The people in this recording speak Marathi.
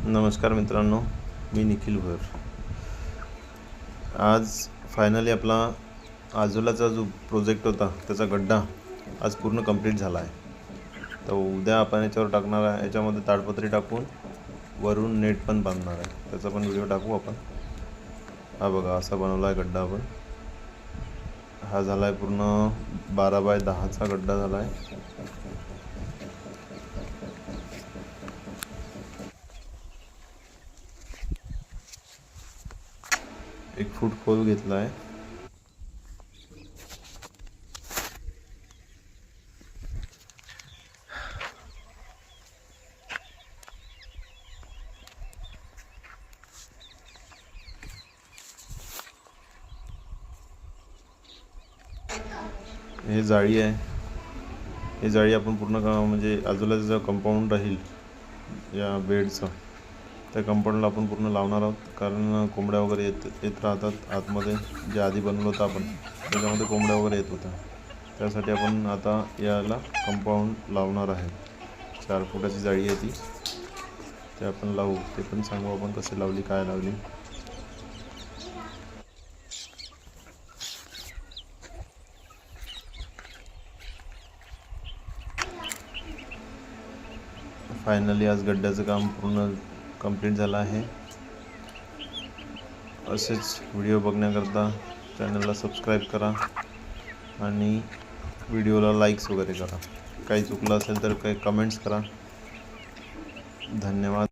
नमस्कार मित्रांनो, मी निखिल भोयर। आज फायनली आपला आजोलाचा जो प्रोजेक्ट होता त्याचा गड्डा आज पूर्ण कंप्लीट झाला आहे। तर उद्या आपण याच्यावर टाकणार आहे, याच्यामध्ये ताडपत्री टाकून वरून नेट पण बांधणार आहे। त्याचा पण व्हिडिओ टाकू आपण। हा बघा, असा बनवला आहे गड्डा आपण। हा झाला आहे पूर्ण 12 बाय 10चा गड्डा झाला आहे। एक फूट खोल घेतला आहे। हे जाळी आहे। ही जाळी आपण पूर्ण म्हणजे आजूबाजूचं जो कंपाऊंड राहील या बेडचं, त्या कंपाऊंडला आपण पूर्ण लावणार आहोत। कारण कोंबड्या वगैरे येत राहतात आतमध्ये। जे आधी बनवलं होतं आपण त्याच्यामध्ये कोंबड्या वगैरे येत होत्या, त्यासाठी आपण आता याला कंपाऊंड लावणार आहे। 4 फुटाची जाळी आहे ती, ते आपण लावू। ते पण सांगू आपण कसे लावली, काय लावली। फायनली आज गड्ड्याचं काम पूर्ण कंप्लीट झालं आहे। असेच व्हिडिओ बघण्याकरता चॅनलला सबस्क्राईब करा आणि व्हिडिओला लाईक्स वगैरे करा। काही चुकलं असेल तर काही कमेंट्स करा। धन्यवाद।